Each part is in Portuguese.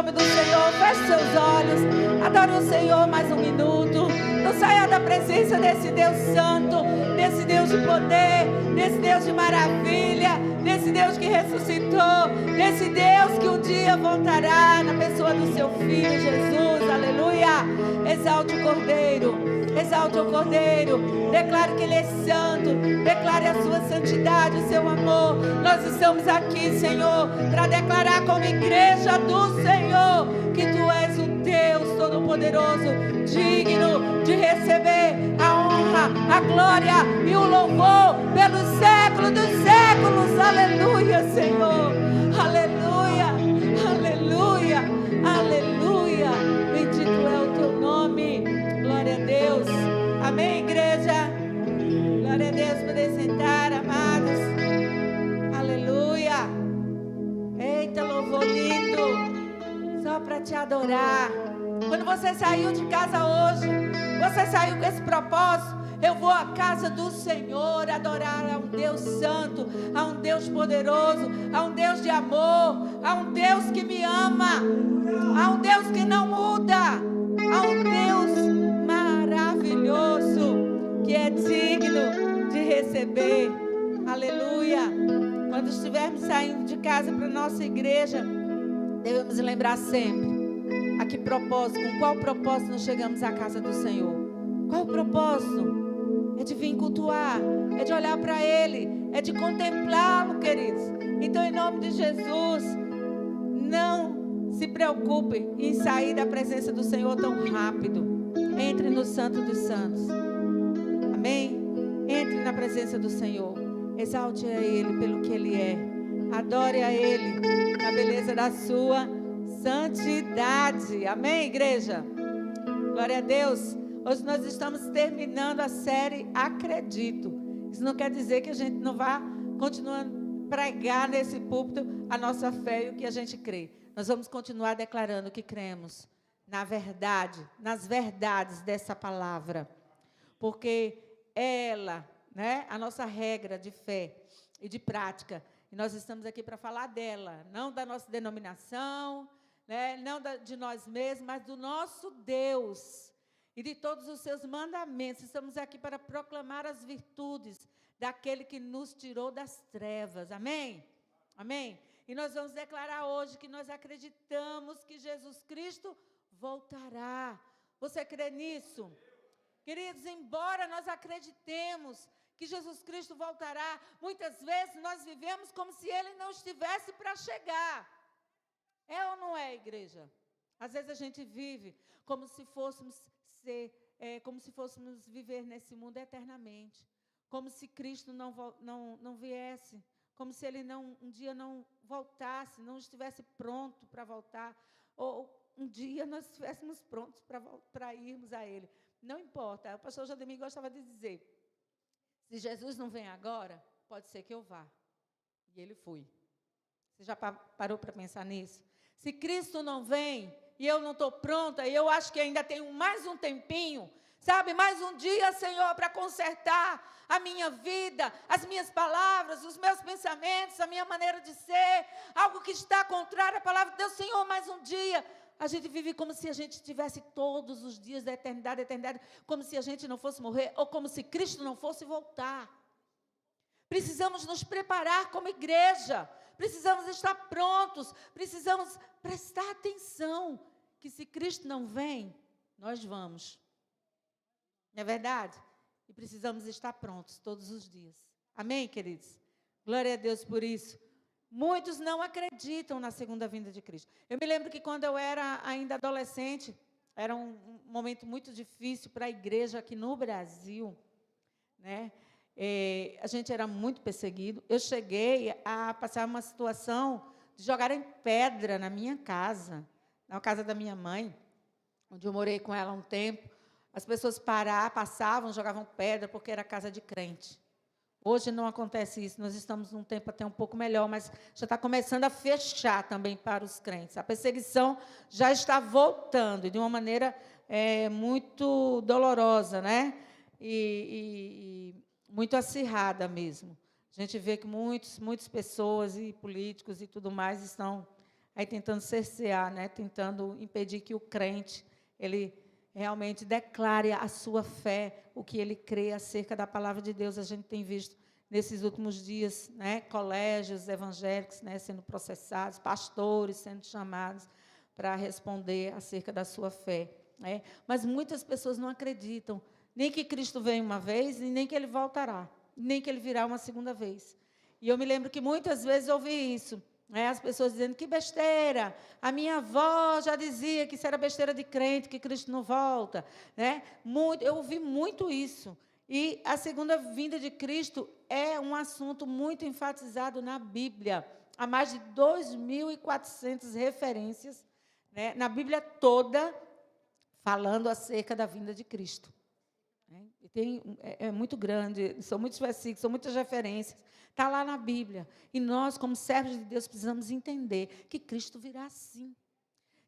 nome do Senhor. Feche seus olhos. Adore o Senhor mais um minuto. Não saia da presença desse Deus santo, desse Deus de poder, desse Deus de maravilha, desse Deus que ressuscitou, desse Deus que um dia voltará na pessoa do seu Filho Jesus. Aleluia. Exalte o Cordeiro. Exalte o Cordeiro, declare que Ele é santo, declare a sua santidade, o seu amor. Nós estamos aqui, Senhor, para declarar como igreja do Senhor, que Tu és o Deus Todo-Poderoso, digno de receber a honra, a glória e o louvor pelos séculos dos séculos. Aleluia, Senhor, aleluia, aleluia, aleluia, bendito é o Teu nome. Glória a Deus. Amém, igreja? Glória a Deus. Podem sentar, amados. Aleluia. Eita, louvor lindo. Só para te adorar. Quando você saiu de casa hoje, você saiu com esse propósito. Eu vou à casa do Senhor adorar a um Deus santo, a um Deus poderoso, a um Deus de amor, a um Deus que me ama, a um Deus que não muda, a um Deus maravilhoso, que é digno de receber. Aleluia. Quando estivermos saindo de casa para a nossa igreja, devemos lembrar sempre a que propósito, com qual propósito nós chegamos à casa do Senhor. Qual o propósito? É de vir cultuar, é de olhar para Ele, é de contemplá-lo, queridos. Então, em nome de Jesus, não se preocupe em sair da presença do Senhor tão rápido. Entre no Santo dos Santos. Amém? Entre na presença do Senhor. Exalte a Ele pelo que Ele é. Adore a Ele na beleza da sua santidade. Amém, igreja? Glória a Deus. Hoje nós estamos terminando a série Acredito. Isso não quer dizer que a gente não vá continuando a pregar nesse púlpito a nossa fé e o que a gente crê. Nós vamos continuar declarando que cremos na verdade, nas verdades dessa palavra, porque ela, né, a nossa regra de fé e de prática, e nós estamos aqui para falar dela, não da nossa denominação, né, não de nós mesmos, mas do nosso Deus e de todos os seus mandamentos. Estamos aqui para proclamar as virtudes daquele que nos tirou das trevas. Amém? Amém? E nós vamos declarar hoje que nós acreditamos que Jesus Cristo voltará. Você crê nisso? Queridos, embora nós acreditemos que Jesus Cristo voltará, muitas vezes nós vivemos como se Ele não estivesse para chegar. É ou não é, igreja? Às vezes a gente vive como se fôssemos viver nesse mundo eternamente, como se Cristo não viesse, como se Ele um dia não voltasse, não estivesse pronto para voltar, ou um dia nós estivéssemos prontos para irmos a Ele. Não importa. O pastor Jademir gostava de dizer, se Jesus não vem agora, pode ser que eu vá. E Ele foi. Você já parou para pensar nisso? Se Cristo não vem e eu não estou pronta, e eu acho que ainda tenho mais um tempinho, sabe, mais um dia, Senhor, para consertar a minha vida, as minhas palavras, os meus pensamentos, a minha maneira de ser, algo que está contrário à palavra de Deus, Senhor, mais um dia. A gente vive como se a gente tivesse todos os dias da eternidade, como se a gente não fosse morrer, ou como se Cristo não fosse voltar. Precisamos nos preparar como igreja, precisamos estar prontos, precisamos prestar atenção, que se Cristo não vem, nós vamos. Não é verdade? E precisamos estar prontos todos os dias. Amém, queridos? Glória a Deus por isso. Muitos não acreditam na segunda vinda de Cristo. Eu me lembro que quando eu era ainda adolescente, era um momento muito difícil para a igreja aqui no Brasil, né? A gente era muito perseguido. Eu cheguei a passar uma situação de jogarem pedra na minha casa, na casa da minha mãe, onde eu morei com ela há um tempo. As pessoas passavam, jogavam pedra, porque era casa de crente. Hoje não acontece isso, nós estamos num tempo até um pouco melhor, mas já está começando a fechar também para os crentes. A perseguição já está voltando, de uma maneira muito dolorosa, né? E muito acirrada mesmo. A gente vê que muitas pessoas e políticos e tudo mais estão aí tentando cercear, né? Tentando impedir que o crente, ele realmente declare a sua fé, o que ele crê acerca da palavra de Deus. A gente tem visto nesses últimos dias, né, colégios evangélicos, né, sendo processados, pastores sendo chamados para responder acerca da sua fé, né? Mas muitas pessoas não acreditam, nem que Cristo vem uma vez, e nem que Ele voltará, nem que Ele virá uma segunda vez. E eu me lembro que muitas vezes eu ouvi isso, né, as pessoas dizendo, que besteira, a minha avó já dizia que isso era besteira de crente, que Cristo não volta, né? Eu ouvi muito isso. E a segunda vinda de Cristo é um assunto muito enfatizado na Bíblia. Há mais de 2.400 referências, né, na Bíblia toda, falando acerca da vinda de Cristo. É muito grande, são muitos versículos, são muitas referências. Está lá na Bíblia. E nós, como servos de Deus, precisamos entender que Cristo virá sim.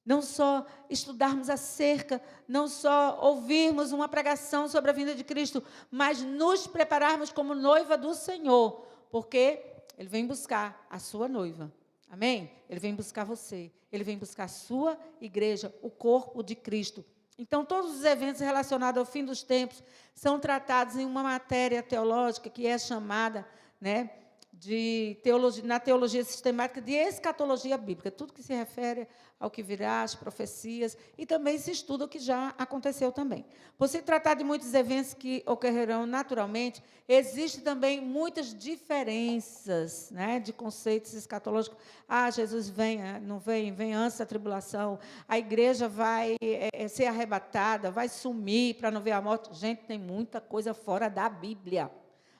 Não só estudarmos acerca, não só ouvirmos uma pregação sobre a vinda de Cristo, mas nos prepararmos como noiva do Senhor, porque Ele vem buscar a sua noiva. Amém? Ele vem buscar você. Ele vem buscar a sua igreja, o corpo de Cristo. Então, todos os eventos relacionados ao fim dos tempos são tratados em uma matéria teológica que é chamada, né, na teologia sistemática de escatologia bíblica. Tudo que se refere ao que virá, às profecias, e também se estuda o que já aconteceu também. Por se tratar de muitos eventos que ocorrerão naturalmente, existem também muitas diferenças, né, de conceitos escatológicos. Jesus vem, não vem, vem antes da tribulação, a igreja vai ser arrebatada, vai sumir para não ver a morte. Gente, tem muita coisa fora da Bíblia.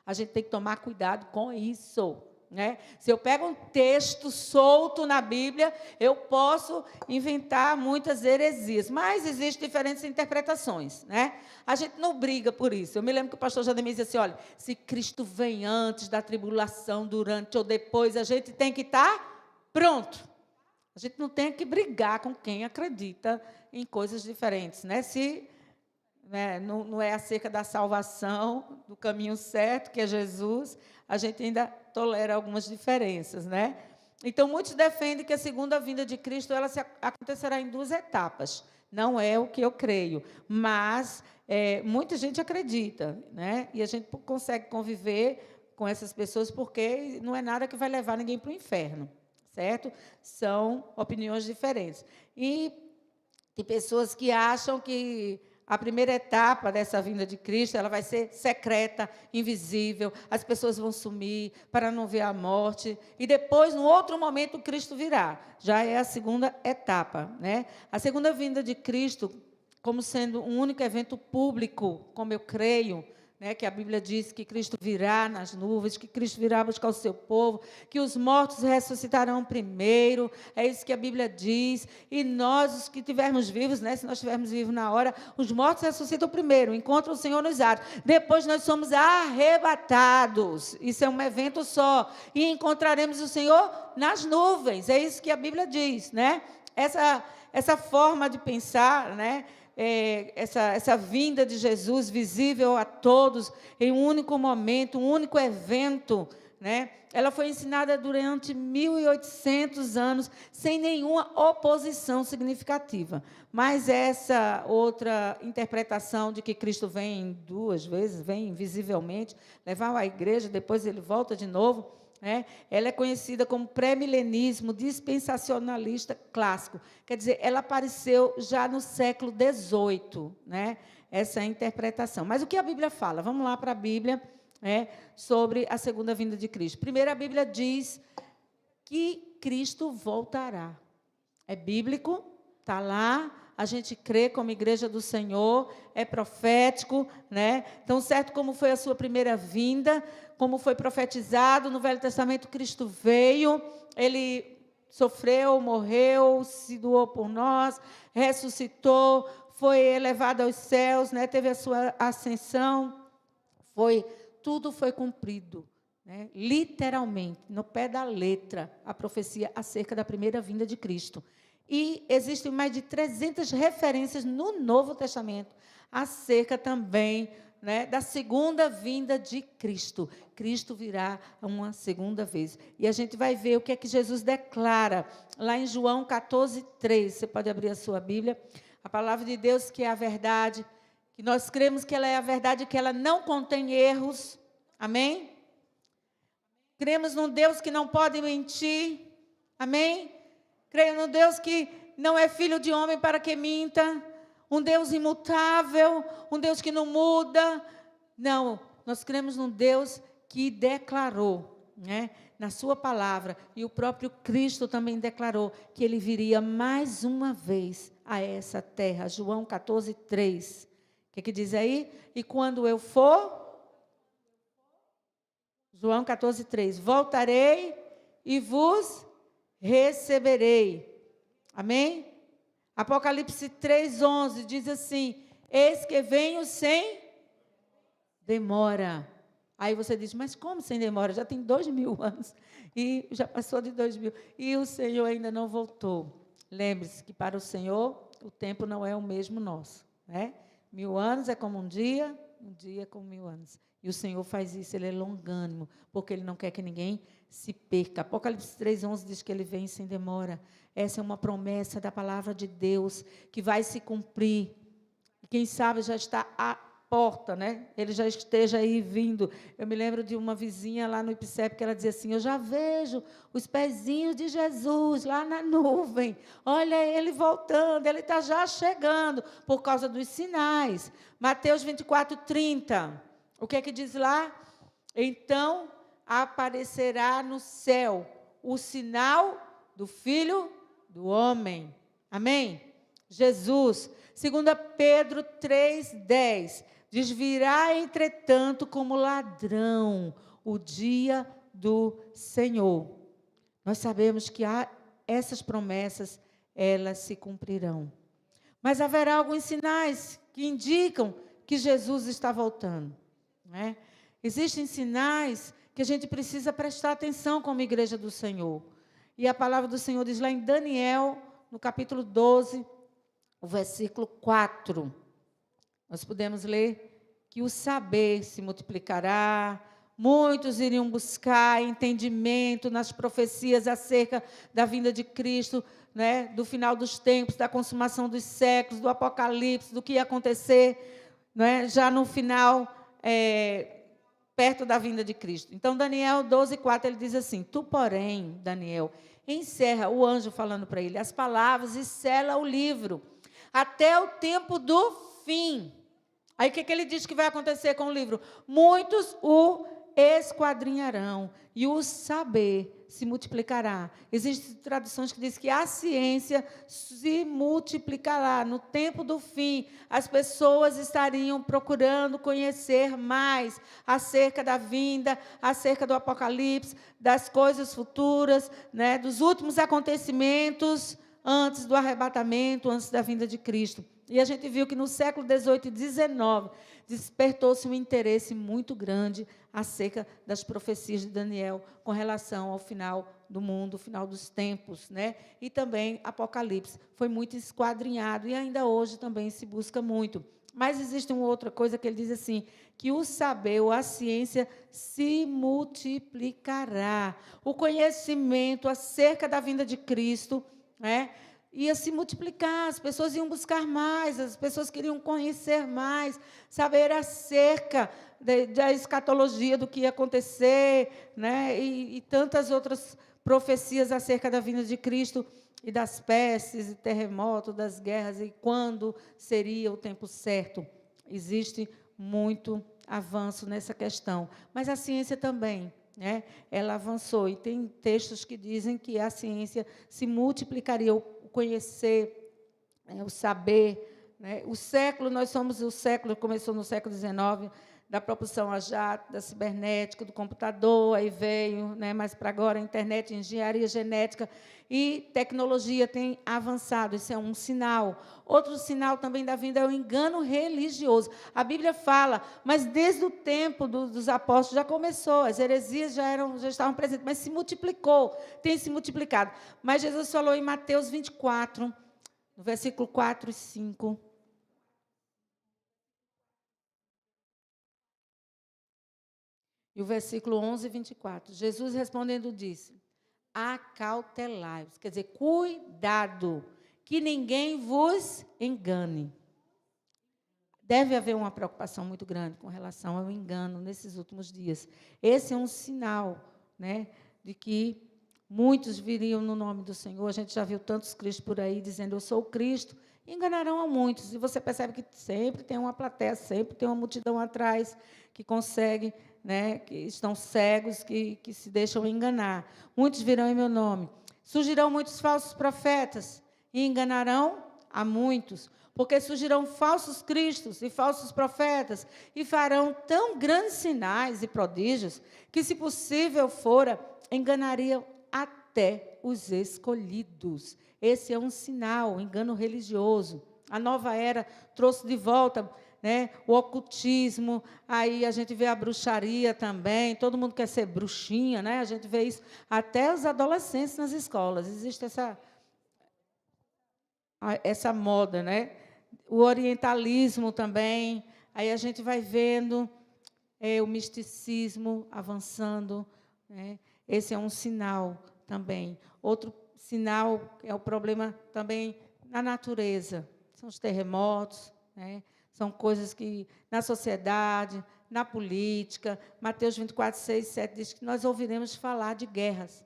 A gente tem que tomar cuidado com isso, né? Se eu pego um texto solto na Bíblia, eu posso inventar muitas heresias, mas existem diferentes interpretações, né? A gente não briga por isso. Eu me lembro que o pastor Jademir dizia assim, olha, se Cristo vem antes da tribulação, durante ou depois, a gente tem que estar pronto. A gente não tem que brigar com quem acredita em coisas diferentes, né? Não é acerca da salvação, do caminho certo, que é Jesus, a gente ainda tolera algumas diferenças, né? Então, muitos defendem que a segunda vinda de Cristo acontecerá em 2 etapas. Não é o que eu creio, mas muita gente acredita, né? E a gente consegue conviver com essas pessoas porque não é nada que vai levar ninguém para o inferno, certo? São opiniões diferentes. E tem pessoas que acham que a primeira etapa dessa vinda de Cristo, ela vai ser secreta, invisível, as pessoas vão sumir para não ver a morte, e depois, no outro momento, Cristo virá. Já é a segunda etapa, né? A segunda vinda de Cristo, como sendo um único evento público, como eu creio, né, que a Bíblia diz que Cristo virá nas nuvens, que Cristo virá buscar o seu povo, que os mortos ressuscitarão primeiro, é isso que a Bíblia diz, e nós, os que estivermos vivos, né, se nós estivermos vivos na hora, os mortos ressuscitam primeiro, encontram o Senhor nos ares, depois nós somos arrebatados, isso é um evento só, e encontraremos o Senhor nas nuvens, é isso que a Bíblia diz, né? Essa forma de pensar, né, essa vinda de Jesus visível a todos em um único momento, um único evento, né? Ela foi ensinada durante 1.800 anos sem nenhuma oposição significativa. Mas essa outra interpretação de que Cristo vem 2 vezes, vem visivelmente, levar a igreja, depois ele volta de novo, ela é conhecida como pré-milenismo dispensacionalista clássico. Quer dizer, ela apareceu já no século XVIII, né? Essa interpretação. Mas o que a Bíblia fala? Vamos lá para a Bíblia, sobre a segunda vinda de Cristo. Primeiro, a Bíblia diz que Cristo voltará. É bíblico, está lá. A gente crê como igreja do Senhor, é profético, né? Então, certo como foi a sua primeira vinda, como foi profetizado no Velho Testamento, Cristo veio, Ele sofreu, morreu, se doou por nós, ressuscitou, foi elevado aos céus, né? Teve a sua ascensão, tudo foi cumprido, né? Literalmente, no pé da letra, a profecia acerca da primeira vinda de Cristo. E existem mais de 300 referências no Novo Testamento acerca também né, da segunda vinda de Cristo. Cristo virá uma segunda vez. E a gente vai ver o que é que Jesus declara lá em João 14:3. Você pode abrir a sua Bíblia. A palavra de Deus, que é a verdade, que nós cremos que ela é a verdade, que ela não contém erros. Amém? Cremos num Deus que não pode mentir. Amém? Creio num Deus que não é filho de homem para que minta. Um Deus imutável, um Deus que não muda. Não, nós cremos num Deus que declarou, né, na sua palavra, e o próprio Cristo também declarou que ele viria mais uma vez a essa terra. João 14:3. O que diz aí? E quando eu for... João 14:3. Voltarei e vos receberei. Amém? Apocalipse 3:11 diz assim: eis que venho sem demora. Aí você diz, mas como sem demora? Já tem 2000 anos. E já passou de 2000. E o Senhor ainda não voltou. Lembre-se que para o Senhor, o tempo não é o mesmo nosso, né? 1000 anos é como um dia é como 1000 anos. E o Senhor faz isso, ele é longânimo, porque ele não quer que ninguém se perca. Apocalipse 3:11 diz que ele vem sem demora. Essa é uma promessa da palavra de Deus, que vai se cumprir. E quem sabe já está à porta, né? Ele já esteja aí vindo. Eu me lembro de uma vizinha lá no IPCEP, que ela dizia assim, eu já vejo os pezinhos de Jesus lá na nuvem. Olha ele voltando, ele está já chegando, por causa dos sinais. Mateus 24:30. O que é que diz lá? Então aparecerá no céu o sinal do Filho do Homem. Amém? Jesus. 2 Pedro 3:10. Diz, virá entretanto como ladrão o dia do Senhor. Nós sabemos que essas promessas, elas se cumprirão. Mas haverá alguns sinais que indicam que Jesus está voltando, né? Existem sinais que a gente precisa prestar atenção como igreja do Senhor. E a palavra do Senhor diz lá em Daniel, no capítulo 12, o versículo 4. Nós podemos ler que o saber se multiplicará, muitos iriam buscar entendimento nas profecias acerca da vinda de Cristo, né, do final dos tempos, da consumação dos séculos, do Apocalipse, do que ia acontecer, né, já no final, perto da vinda de Cristo. Então, Daniel 12:4, ele diz assim, tu, porém, Daniel, encerra, o anjo falando para ele, as palavras e sela o livro, até o tempo do fim. Aí o que ele diz que vai acontecer com o livro? Muitos o esquadrinharão e o saber se multiplicará. Existem traduções que dizem que a ciência se multiplicará. No tempo do fim, as pessoas estariam procurando conhecer mais acerca da vinda, acerca do Apocalipse, das coisas futuras, né, dos últimos acontecimentos antes do arrebatamento, antes da vinda de Cristo. E a gente viu que no século 18 e 19 despertou-se um interesse muito grande acerca das profecias de Daniel com relação ao final do mundo, final dos tempos, né? E também Apocalipse. Foi muito esquadrinhado e ainda hoje também se busca muito. Mas existe uma outra coisa que ele diz assim, que o saber ou a ciência se multiplicará. O conhecimento acerca da vinda de Cristo, né, ia se multiplicar, as pessoas iam buscar mais, as pessoas queriam conhecer mais, saber acerca da escatologia, do que ia acontecer, né, e tantas outras profecias acerca da vinda de Cristo, e das pestes, e terremotos, das guerras, e quando seria o tempo certo. Existe muito avanço nessa questão, mas a ciência também, né, ela avançou, e tem textos que dizem que a ciência se multiplicaria, o conhecer, o saber, né? O século, nós somos o século, começou no século XIX, da propulsão a jato, da cibernética, do computador, aí veio, né, mas para agora a internet, engenharia genética e tecnologia tem avançado, isso é um sinal. Outro sinal também da vinda é o engano religioso. A Bíblia fala, mas desde o tempo dos apóstolos já começou, as heresias já estavam presentes, mas se multiplicou, tem se multiplicado. Mas Jesus falou em Mateus 24, no versículo 4 e 5, E o versículo 11 e 24. Jesus respondendo disse: acautelai-vos, quer dizer, cuidado, que ninguém vos engane. Deve haver uma preocupação muito grande com relação ao engano nesses últimos dias. Esse é um sinal, né, de que muitos viriam no nome do Senhor. A gente já viu tantos cristos por aí dizendo, eu sou o Cristo, e enganarão a muitos. E você percebe que sempre tem uma plateia, sempre tem uma multidão atrás que consegue, né, que estão cegos, que se deixam enganar. Muitos virão em meu nome. Surgirão muitos falsos profetas e enganarão a muitos, porque surgirão falsos cristos e falsos profetas e farão tão grandes sinais e prodígios que, se possível fora, enganariam até os escolhidos. Esse é um sinal, um engano religioso. A nova era trouxe de volta, né, o ocultismo, aí a gente vê a bruxaria também, todo mundo quer ser bruxinha, né? A gente vê isso até os adolescentes nas escolas. Existe essa moda, né? O orientalismo também, aí a gente vai vendo o misticismo avançando, né? Esse é um sinal também. Outro sinal é o problema também na natureza, são os terremotos, né? São coisas que, na sociedade, na política, Mateus 24, 6, 7, diz que nós ouviremos falar de guerras.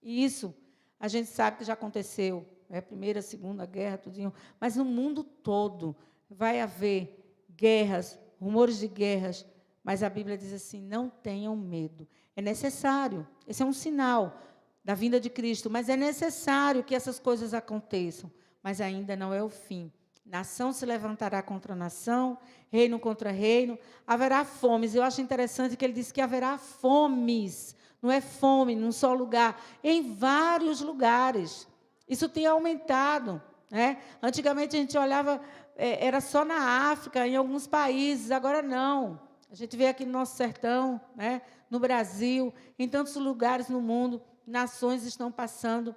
E isso, a gente sabe que já aconteceu, Primeira, Segunda Guerra, tudinho, mas no mundo todo vai haver guerras, rumores de guerras, mas a Bíblia diz assim, não tenham medo. É necessário, esse é um sinal da vinda de Cristo, mas é necessário que essas coisas aconteçam, mas ainda não é o fim. Nação se levantará contra nação, reino contra reino, haverá fomes. Eu acho interessante que ele diz que haverá fomes, não é fome num só lugar, em vários lugares. Isso tem aumentado, né? Antigamente a gente olhava, era só na África, em alguns países, agora não. A gente vê aqui no nosso sertão, né? No Brasil, em tantos lugares no mundo, nações estão passando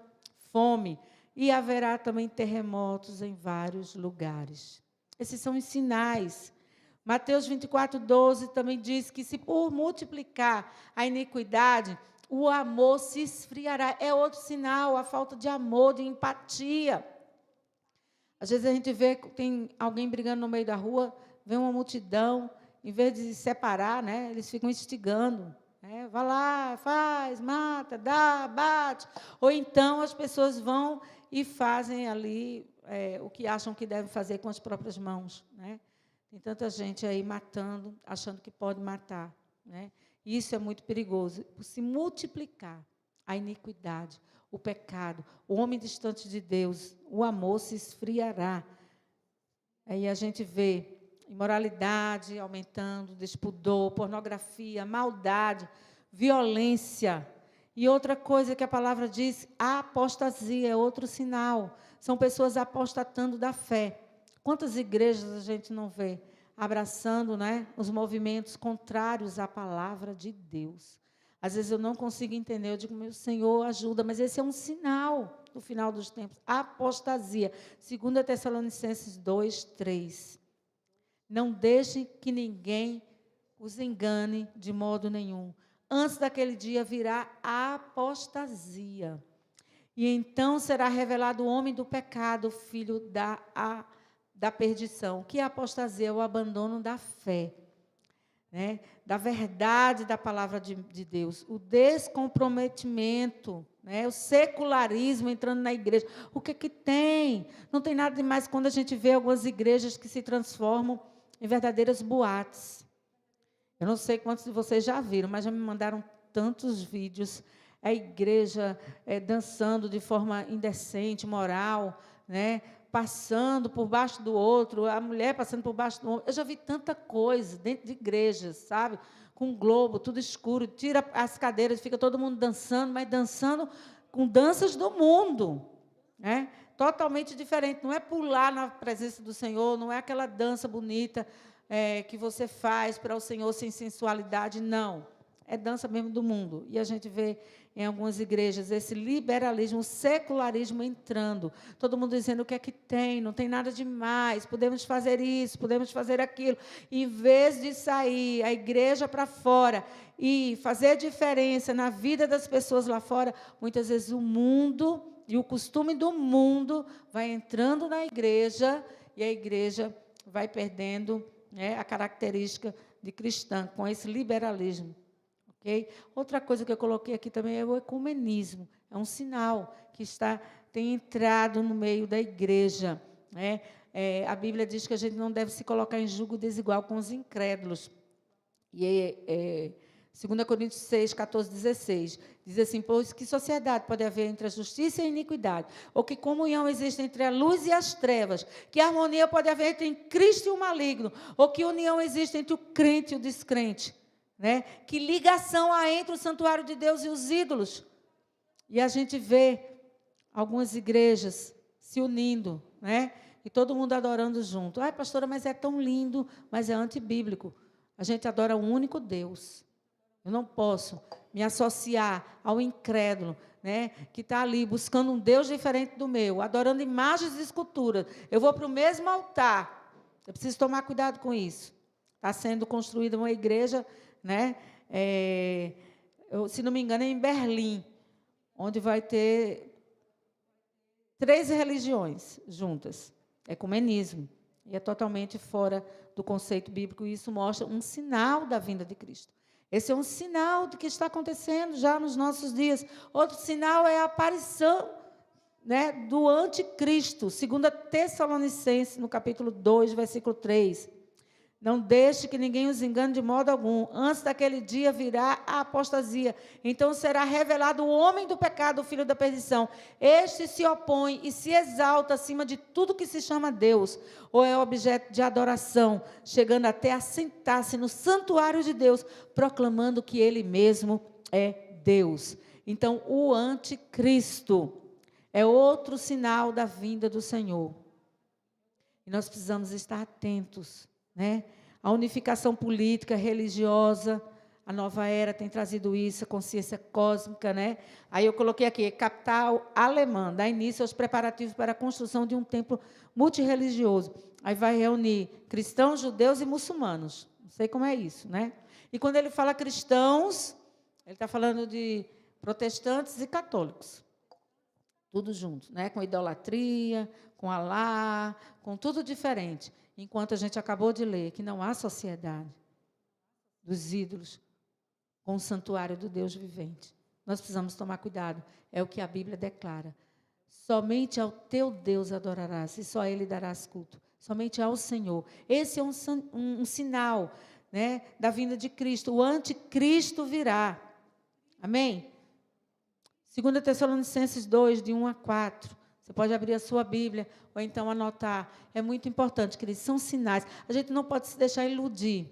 fome. E haverá também terremotos em vários lugares. Esses são os sinais. Mateus 24, 12 também diz que se por multiplicar a iniquidade, o amor se esfriará. É outro sinal, a falta de amor, de empatia. Às vezes a gente vê que tem alguém brigando no meio da rua, vê uma multidão, em vez de separar, né, eles ficam instigando. Vai lá, faz, mata, dá, bate. Ou então as pessoas vão e fazem ali o que acham que devem fazer com as próprias mãos. Né? Tem tanta gente aí matando, achando que pode matar. Né? E isso é muito perigoso. Por se multiplicar a iniquidade, o pecado, o homem distante de Deus, o amor se esfriará. Aí a gente vê imoralidade aumentando, despudor, pornografia, maldade, violência. E outra coisa que a palavra diz, a apostasia é outro sinal. São pessoas apostatando da fé. Quantas igrejas a gente não vê abraçando, né, os movimentos contrários à palavra de Deus? Às vezes eu não consigo entender, eu digo, meu Senhor, ajuda, mas esse é um sinal do final dos tempos. Apostasia. 2 Tessalonicenses 2, 3. Não deixem que ninguém os engane de modo nenhum. Antes daquele dia virá a apostasia. E então será revelado o homem do pecado, o filho da perdição. O que é apostasia? É o abandono da fé, né? Da verdade da palavra de Deus. O descomprometimento, né? O secularismo entrando na igreja. O que que tem? Não tem nada demais quando a gente vê algumas igrejas que se transformam em verdadeiras boates. Eu não sei quantos de vocês já viram, mas já me mandaram tantos vídeos. A igreja dançando de forma indecente, imoral, né? Passando por baixo do outro, a mulher passando por baixo do outro. Eu já vi tanta coisa dentro de igrejas, sabe? Com um globo, tudo escuro, tira as cadeiras, fica todo mundo dançando, mas dançando com danças do mundo, né? Totalmente diferente. Não é pular na presença do Senhor, não é aquela dança bonita que você faz para o Senhor sem sensualidade, não. é dança mesmo do mundo. E a gente vê em algumas igrejas esse liberalismo, o secularismo entrando. Todo mundo dizendo o que é que tem, não tem nada demais, podemos fazer isso, podemos fazer aquilo. Em vez de sair a igreja para fora e fazer diferença na vida das pessoas lá fora, muitas vezes o mundo e o costume do mundo vai entrando na igreja e a igreja vai perdendo, né, a característica de cristã, com esse liberalismo. Okay? Outra coisa que eu coloquei aqui também é o ecumenismo. É um sinal que tem entrado no meio da igreja. Né? A Bíblia diz que a gente não deve se colocar em julgo desigual com os incrédulos. E 2 Coríntios 6, 14, 16, diz assim: pois que sociedade pode haver entre a justiça e a iniquidade? Ou que comunhão existe entre a luz e as trevas? Que harmonia pode haver entre Cristo e o maligno? Ou que união existe entre o crente e o descrente? Né? Que ligação há entre o santuário de Deus e os ídolos? E a gente vê algumas igrejas se unindo, né? E todo mundo adorando junto. Ai, pastora, mas é tão lindo, mas é antibíblico. A gente adora um único Deus. Eu não posso me associar ao incrédulo, né, que está ali buscando um Deus diferente do meu, adorando imagens e esculturas. Eu vou para o mesmo altar. Eu preciso tomar cuidado com isso. Está sendo construída uma igreja, né, se não me engano, é em Berlim, onde vai ter 3 religiões juntas. Ecumenismo. E é totalmente fora do conceito bíblico. E isso mostra um sinal da vinda de Cristo. Esse é um sinal do que está acontecendo já nos nossos dias. Outro sinal é a aparição, né, do anticristo. 2 Tessalonicenses, no capítulo 2, versículo 3. Não deixe que ninguém os engane de modo algum. Antes daquele dia virá a apostasia. Então será revelado o homem do pecado, o filho da perdição. Este se opõe e se exalta acima de tudo que se chama Deus, ou é objeto de adoração, chegando até a sentar-se no santuário de Deus, proclamando que ele mesmo é Deus. Então, o anticristo é outro sinal da vinda do Senhor. E nós precisamos estar atentos, né? A unificação política, religiosa, a nova era tem trazido isso, a consciência cósmica, né? Aí eu coloquei aqui, capital alemã, dá início aos preparativos para a construção de um templo multirreligioso. Aí vai reunir cristãos, judeus e muçulmanos. Não sei como é isso, né? E quando ele fala cristãos, ele está falando de protestantes e católicos. Tudo junto, né? Com idolatria, com Alá, com tudo diferente. Enquanto a gente acabou de ler que não há sociedade dos ídolos com o santuário do Deus vivente. Nós precisamos tomar cuidado. É o que a Bíblia declara. Somente ao teu Deus adorarás e só a Ele darás culto. Somente ao Senhor. Esse é um sinal, né, da vinda de Cristo. O anticristo virá. Amém? 2 Tessalonicenses 2, de 1 a 4. Você pode abrir a sua Bíblia ou então anotar. É muito importante, queridos, são sinais. A gente não pode se deixar iludir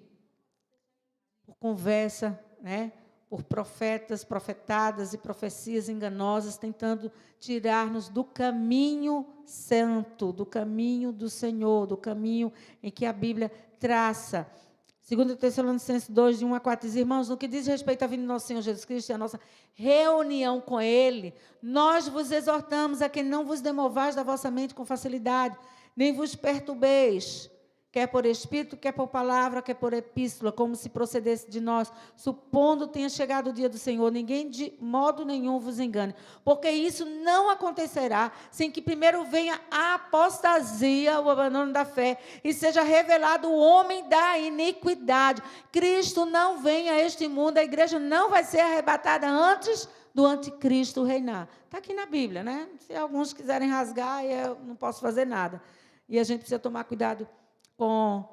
por conversa, né? Por profetas, profetadas e profecias enganosas, tentando tirar-nos do caminho santo, do caminho do Senhor, do caminho em que a Bíblia traça. 2 Tessalonicenses 2, de 1 a 4, diz: irmãos, no que diz respeito à vinda do nosso Senhor Jesus Cristo e à nossa reunião com Ele, nós vos exortamos a que não vos demovais da vossa mente com facilidade, nem vos perturbeis, quer por espírito, quer por palavra, quer por epístola, como se procedesse de nós, supondo tenha chegado o dia do Senhor. Ninguém de modo nenhum vos engane, porque isso não acontecerá sem que primeiro venha a apostasia, o abandono da fé, e seja revelado o homem da iniquidade. Cristo não vem a este mundo, a igreja não vai ser arrebatada antes do anticristo reinar. Está aqui na Bíblia, né? Se alguns quiserem rasgar, eu não posso fazer nada. E a gente precisa tomar cuidado com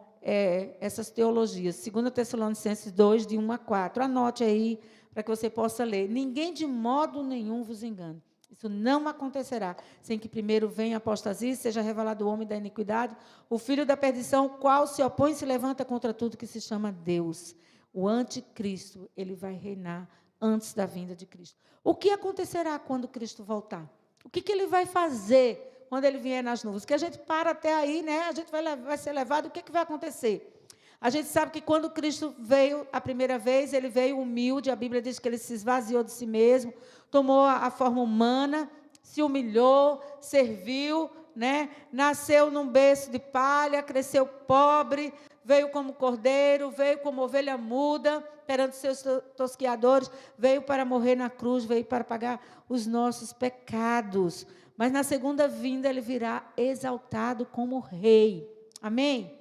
essas teologias. 2 Tessalonicenses 2, de 1 a 4. Anote aí, para que você possa ler. Ninguém de modo nenhum vos engane. Isso não acontecerá, sem que primeiro venha a apostasia, seja revelado o homem da iniquidade, o filho da perdição, o qual se opõe e se levanta contra tudo que se chama Deus. O anticristo, ele vai reinar antes da vinda de Cristo. O que acontecerá quando Cristo voltar? O que ele vai fazer quando ele vier nas nuvens? Que a gente para até aí, né? A gente vai ser levado, o que vai acontecer? A gente sabe que quando Cristo veio a primeira vez, ele veio humilde, a Bíblia diz que ele se esvaziou de si mesmo, tomou a forma humana, se humilhou, serviu, né? Nasceu num berço de palha, cresceu pobre, veio como cordeiro, veio como ovelha muda, perante seus tosquiadores, veio para morrer na cruz, veio para pagar os nossos pecados. Mas na segunda vinda ele virá exaltado como rei. Amém?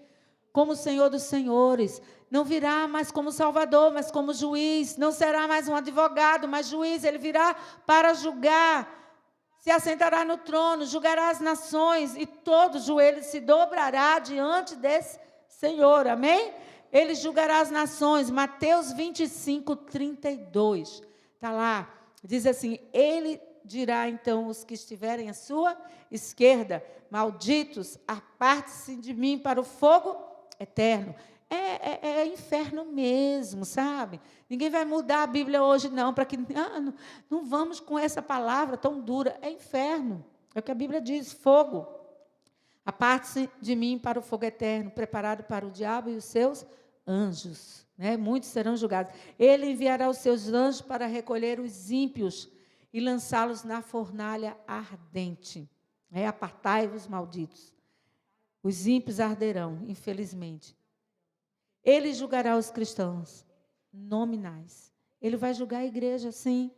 Como Senhor dos senhores. Não virá mais como Salvador, mas como juiz. Não será mais um advogado, mas juiz. Ele virá para julgar. Se assentará no trono, julgará as nações, e todo joelho se dobrará diante desse Senhor. Amém? Ele julgará as nações. Mateus 25, 32. Está lá. Diz assim: ele dirá então os que estiverem à sua esquerda: malditos, aparte-se de mim para o fogo eterno. É inferno mesmo, sabe? Ninguém vai mudar a Bíblia hoje, não, para que não vamos com essa palavra tão dura. É inferno, é o que a Bíblia diz, fogo. Aparte-se de mim para o fogo eterno, preparado para o diabo e os seus anjos. Né? Muitos serão julgados. Ele enviará os seus anjos para recolher os ímpios e lançá-los na fornalha ardente. Apartai-vos, malditos. Os ímpios arderão, infelizmente. Ele julgará os cristãos nominais. Ele vai julgar a igreja, sim.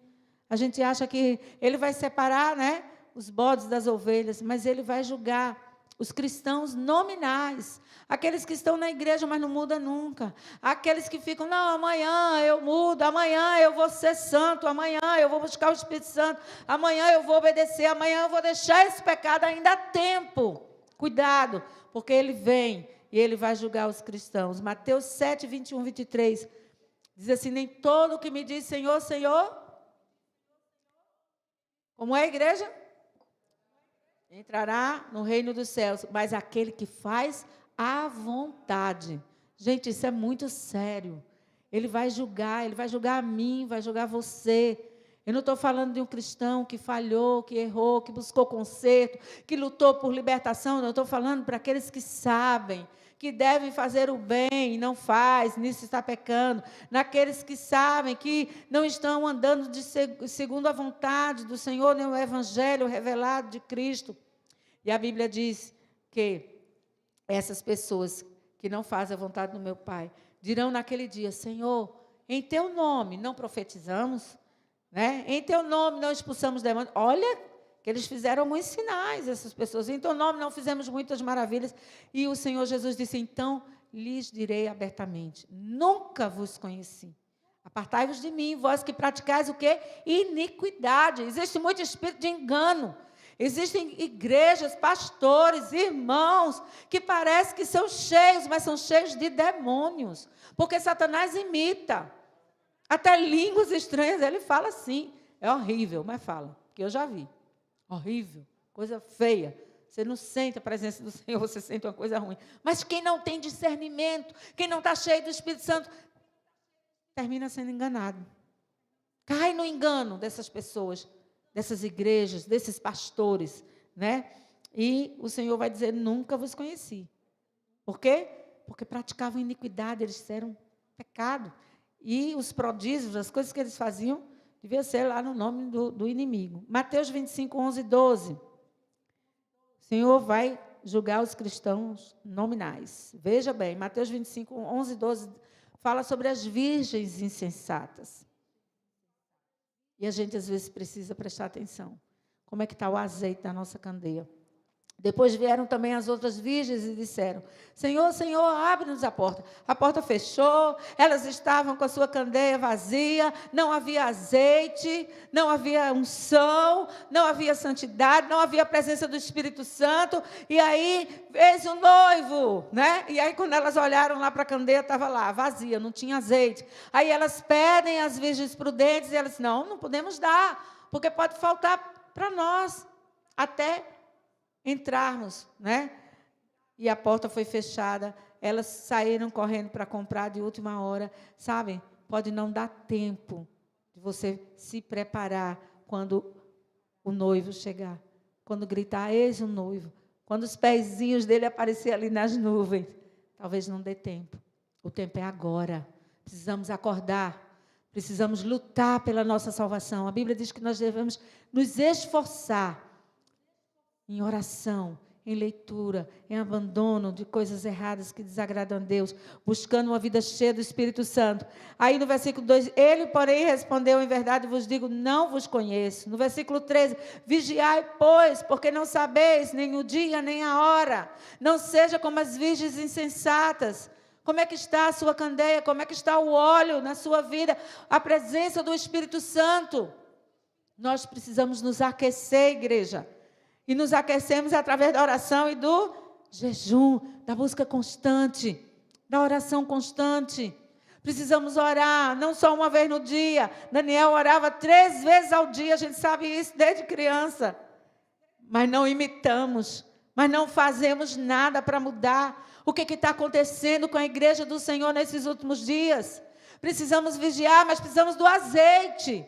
A gente acha que ele vai separar, né, os bodes das ovelhas, mas ele vai julgar os cristãos nominais. Aqueles que estão na igreja, mas não mudam nunca. Aqueles que ficam, não, amanhã eu mudo, amanhã eu vou ser santo, amanhã eu vou buscar o Espírito Santo, amanhã eu vou obedecer, amanhã eu vou deixar esse pecado, ainda há tempo. Cuidado, porque ele vem e ele vai julgar os cristãos. Mateus 7, 21, 23, diz assim: nem todo o que me diz Senhor, Senhor, como é a igreja? Entrará no reino dos céus, mas aquele que faz a vontade. Gente, isso é muito sério. Ele vai julgar a mim, vai julgar você. Eu não estou falando de um cristão que falhou, que errou, que buscou conserto, que lutou por libertação. Eu estou falando para aqueles que sabem que devem fazer o bem e não faz, nisso está pecando. Naqueles que sabem que não estão andando segundo a vontade do Senhor, nem o evangelho revelado de Cristo. E a Bíblia diz que essas pessoas que não fazem a vontade do meu Pai dirão naquele dia: Senhor, em teu nome não profetizamos, né? Em teu nome não expulsamos demônios. Olha que eles fizeram muitos sinais, essas pessoas. Em teu nome não fizemos muitas maravilhas. E o Senhor Jesus disse: então lhes direi abertamente: nunca vos conheci. Apartai-vos de mim, vós que praticais o quê? Iniquidade. Existe muito espírito de engano. Existem igrejas, pastores, irmãos, que parece que são cheios, mas são cheios de demônios. Porque Satanás imita. Até línguas estranhas, ele fala assim. É horrível, mas fala, porque eu já vi. Horrível, coisa feia. Você não sente a presença do Senhor, você sente uma coisa ruim. Mas quem não tem discernimento, quem não está cheio do Espírito Santo, termina sendo enganado. Cai no engano dessas pessoas, dessas igrejas, desses pastores, né? E o Senhor vai dizer: nunca vos conheci. Por quê? Porque praticavam iniquidade, eles fizeram pecado. E os prodígios, as coisas que eles faziam, devia ser lá no nome do inimigo. Mateus 25, 11 e 12. O Senhor vai julgar os cristãos nominais. Veja bem, Mateus 25, 11 e 12 fala sobre as virgens insensatas. E a gente, às vezes, precisa prestar atenção. Como é que está o azeite da nossa candeia? Depois vieram também as outras virgens e disseram: Senhor, Senhor, abre-nos a porta. A porta fechou, elas estavam com a sua candeia vazia, não havia azeite, não havia unção, não havia santidade, não havia a presença do Espírito Santo. E aí, eis o noivo, né? E aí, quando elas olharam lá para a candeia, estava lá, vazia, não tinha azeite. Aí elas pedem às virgens prudentes e elas: não podemos dar, porque pode faltar para nós, até entrarmos, né? E a porta foi fechada, elas saíram correndo para comprar de última hora, sabem? Pode não dar tempo de você se preparar quando o noivo chegar, quando gritar: eis o noivo, quando os pezinhos dele aparecer ali nas nuvens, talvez não dê tempo. O tempo é agora. Precisamos acordar. Precisamos lutar pela nossa salvação. A Bíblia diz que nós devemos nos esforçar em oração, em leitura, em abandono de coisas erradas que desagradam a Deus, buscando uma vida cheia do Espírito Santo. Aí no versículo 2, ele, porém, respondeu, em verdade vos digo, não vos conheço. No versículo 13, vigiai, pois, porque não sabeis nem o dia, nem a hora. Não seja como as virgens insensatas. Como é que está a sua candeia? Como é que está o óleo na sua vida? A presença do Espírito Santo. Nós precisamos nos aquecer, igreja. E nos aquecemos através da oração e do jejum, da busca constante, da oração constante. Precisamos orar, não só uma vez no dia. Daniel orava 3 vezes ao dia, a gente sabe isso desde criança. Mas não imitamos, mas não fazemos nada para mudar. O que está acontecendo com a igreja do Senhor nesses últimos dias? Precisamos vigiar, mas precisamos do azeite.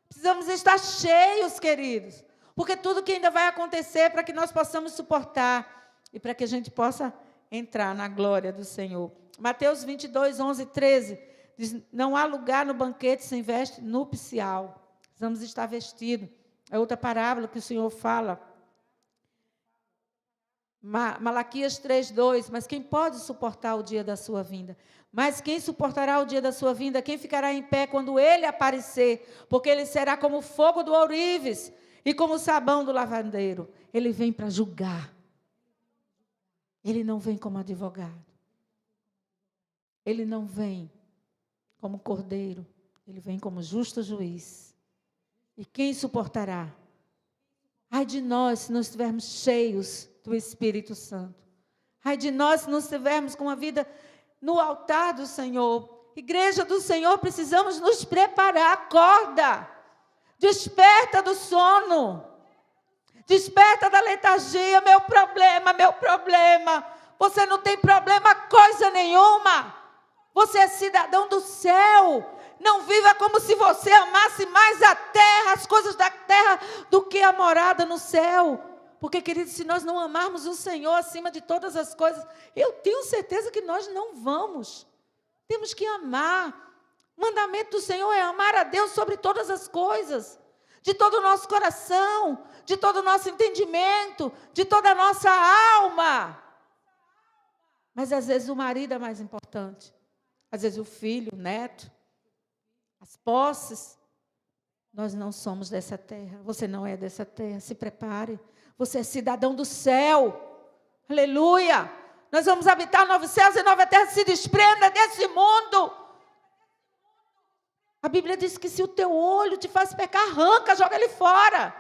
Precisamos estar cheios, queridos. Porque tudo que ainda vai acontecer para que nós possamos suportar e para que a gente possa entrar na glória do Senhor. Mateus 22, 11 e 13 diz, não há lugar no banquete sem veste nupcial. Precisamos estar vestidos. É outra parábola que o Senhor fala. Malaquias 3:2, mas quem pode suportar o dia da sua vinda? Mas quem suportará o dia da sua vinda? Quem ficará em pé quando ele aparecer? Porque ele será como o fogo do ourives e como o sabão do lavandeiro. Ele vem para julgar. Ele não vem como advogado. Ele não vem como cordeiro. Ele vem como justo juiz. E quem suportará? Ai de nós se não estivermos cheios do Espírito Santo. Ai de nós se não estivermos com a vida no altar do Senhor. Igreja do Senhor, precisamos nos preparar. Acorda. Desperta do sono. Desperta da letargia. Meu problema. Você não tem problema coisa nenhuma. Você é cidadão do céu. Não viva como se você amasse mais a terra, as coisas da terra, do que a morada no céu. Porque, queridos, se nós não amarmos o Senhor acima de todas as coisas, eu tenho certeza que nós não vamos. Temos que amar. O mandamento do Senhor é amar a Deus sobre todas as coisas. De todo o nosso coração, de todo o nosso entendimento, de toda a nossa alma. Mas, às vezes, o marido é mais importante. Às vezes, o filho, o neto, as posses. Nós não somos dessa terra. Você não é dessa terra. Se prepare. Você é cidadão do céu. Aleluia. Nós vamos habitar novos céus e nova terra. Se desprenda desse mundo. A Bíblia diz que se o teu olho te faz pecar, arranca, joga ele fora.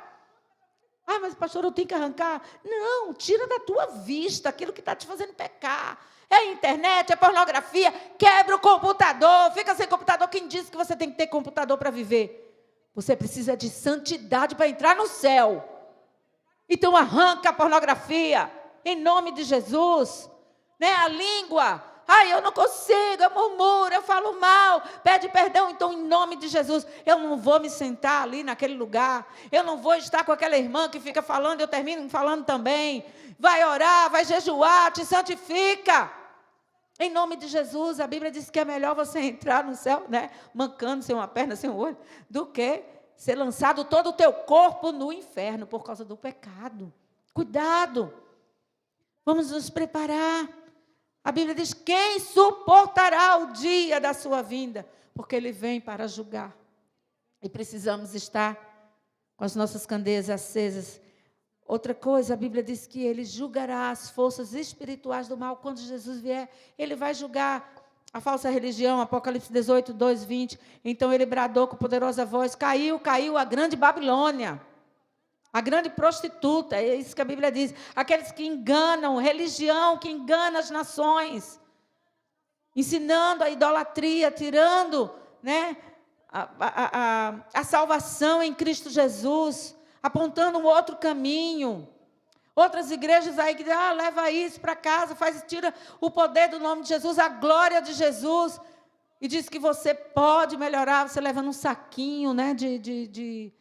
Ah, mas pastor, eu tenho que arrancar. Não, tira da tua vista aquilo que está te fazendo pecar. É internet, é pornografia. Quebra o computador. Fica sem computador. Quem disse que você tem que ter computador para viver? Você precisa de santidade para entrar no céu. Então arranca a pornografia, em nome de Jesus. Né? A língua, ai, eu não consigo, eu murmuro, eu falo mal, pede perdão. Então, em nome de Jesus, eu não vou me sentar ali naquele lugar, eu não vou estar com aquela irmã que fica falando, eu termino falando também. Vai orar, vai jejuar, te santifica. Em nome de Jesus, a Bíblia diz que é melhor você entrar no céu, né? Mancando, sem uma perna, sem um olho, do que ser lançado todo o teu corpo no inferno por causa do pecado. Cuidado. Vamos nos preparar. A Bíblia diz, quem suportará o dia da sua vinda? Porque ele vem para julgar. E precisamos estar com as nossas candeias acesas. Outra coisa, a Bíblia diz que ele julgará as forças espirituais do mal. Quando Jesus vier, ele vai julgar a falsa religião. Apocalipse 18, 2, 20. Então ele bradou com poderosa voz, caiu a grande Babilônia, a grande prostituta, é isso que a Bíblia diz. Aqueles que enganam, religião que engana as nações, ensinando a idolatria, tirando, né, a salvação em Cristo Jesus, apontando um outro caminho. Outras igrejas aí que leva isso para casa, tira o poder do nome de Jesus, a glória de Jesus, e diz que você pode melhorar, você leva num saquinho, né, de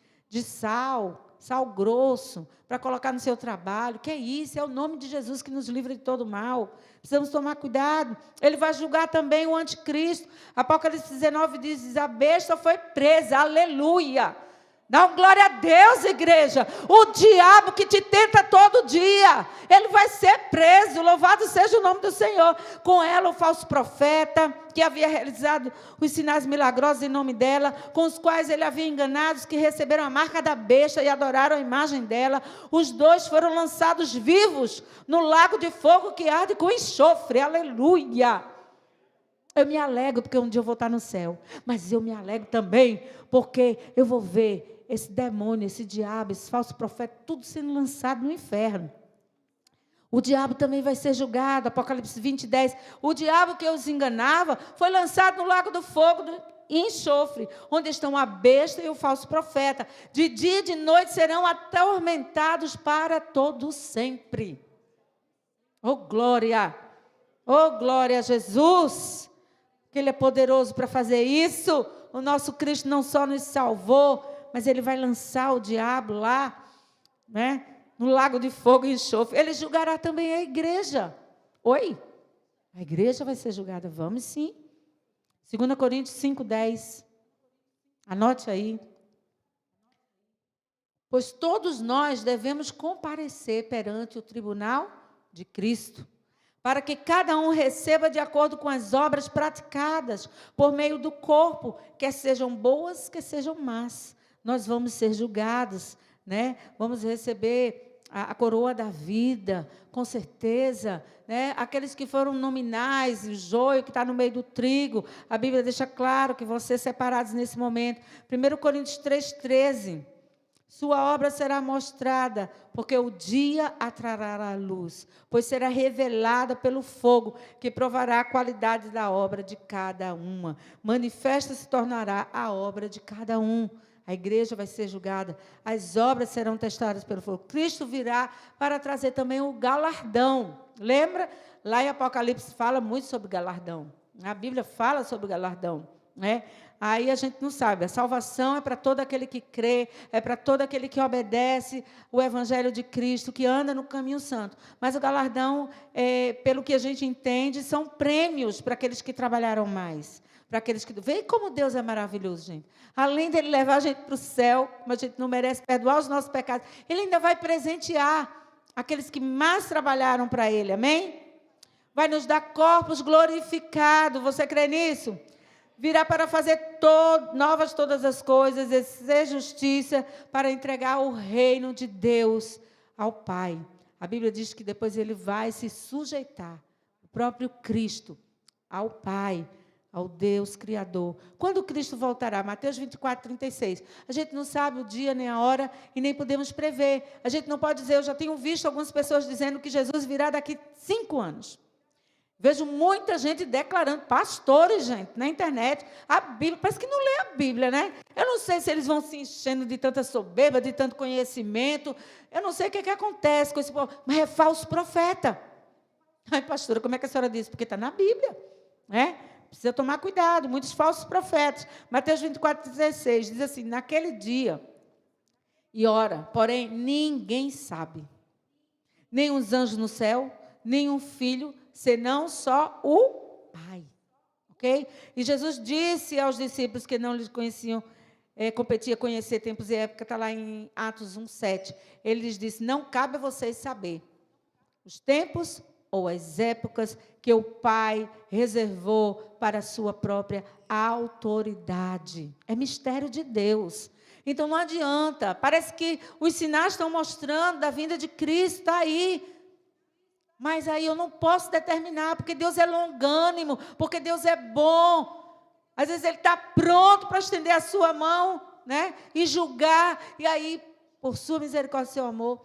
sal. sal grosso, para colocar no seu trabalho. Que é isso? É o nome de Jesus que nos livra de todo mal. Precisamos tomar cuidado. Ele vai julgar também o anticristo. Apocalipse 19 diz, a besta foi presa, aleluia. Dá um glória a Deus, igreja. O diabo que te tenta todo dia, ele vai ser preso, louvado seja o nome do Senhor. Com ela o falso profeta, que havia realizado os sinais milagrosos em nome dela, com os quais ele havia enganado os que receberam a marca da besta e adoraram a imagem dela. Os dois foram lançados vivos no lago de fogo que arde com enxofre, aleluia. Eu me alegro porque um dia eu vou estar no céu, mas eu me alegro também porque eu vou ver esse demônio, esse diabo, esse falso profeta, tudo sendo lançado no inferno. O diabo também vai ser julgado, Apocalipse 20, 10. O diabo que os enganava foi lançado no lago do fogo e enxofre, onde estão a besta e o falso profeta. De dia e de noite serão atormentados para todo sempre. Oh glória! Oh glória a Jesus! Que Ele é poderoso para fazer isso. O nosso Cristo não só nos salvou, mas Ele vai lançar o diabo lá, né, no lago de fogo e enxofre. Ele julgará também a igreja. Oi? A igreja vai ser julgada? Vamos sim. 2 Coríntios 5:10. Anote aí. Pois todos nós devemos comparecer perante o tribunal de Cristo, para que cada um receba de acordo com as obras praticadas por meio do corpo, quer sejam boas, quer sejam más. Nós vamos ser julgados, né? Vamos receber a coroa da vida, com certeza, né? Aqueles que foram nominais, o joio que está no meio do trigo, a Bíblia deixa claro que vão ser separados nesse momento. 1 Coríntios 3:13. Sua obra será mostrada, porque o dia a trará a luz, pois será revelada pelo fogo, que provará a qualidade da obra de cada uma. Manifesta se tornará a obra de cada um. A igreja vai ser julgada, as obras serão testadas pelo fogo. Cristo virá para trazer também o galardão. Lembra? Lá em Apocalipse fala muito sobre galardão. A Bíblia fala sobre galardão, né? Aí a gente não sabe, a salvação é para todo aquele que crê, é para todo aquele que obedece o Evangelho de Cristo, que anda no caminho santo. Mas o galardão, pelo que a gente entende, são prêmios para aqueles que trabalharam mais. Para aqueles que... Vê como Deus é maravilhoso, gente. Além dele levar a gente para o céu, como a gente não merece perdoar os nossos pecados, Ele ainda vai presentear aqueles que mais trabalharam para Ele, amém? Vai nos dar corpos glorificados, você crê nisso? Virá para fazer novas todas as coisas, exercer justiça, para entregar o reino de Deus ao Pai. A Bíblia diz que depois Ele vai se sujeitar, o próprio Cristo, ao Pai, ao Deus Criador. Quando Cristo voltará? Mateus 24:36. A gente não sabe o dia nem a hora e nem podemos prever. A gente não pode dizer, eu já tenho visto algumas pessoas dizendo que Jesus virá daqui 5 anos. Vejo muita gente declarando, pastores, gente, na internet, a Bíblia, parece que não lê a Bíblia, né? Eu não sei se eles vão se enchendo de tanta soberba, de tanto conhecimento, eu não sei o que acontece com esse povo, mas é falso profeta. Ai, pastora, como é que a senhora diz? Porque está na Bíblia, né? Precisa tomar cuidado, muitos falsos profetas. Mateus 24:16 diz assim, naquele dia e hora, porém, ninguém sabe, nem os anjos no céu, nem o Filho, senão só o Pai. Ok? E Jesus disse aos discípulos que não lhes conheciam, competia conhecer tempos e época, está lá em Atos 1:7. Ele lhes disse, não cabe a vocês saber os tempos ou as épocas que o Pai reservou para a sua própria autoridade. É mistério de Deus. Então não adianta, parece que os sinais estão mostrando da vinda de Cristo, está aí. Mas aí eu não posso determinar, porque Deus é longânimo, porque Deus é bom. Às vezes Ele está pronto para estender a sua mão, né? E julgar, e aí, por sua misericórdia e seu amor,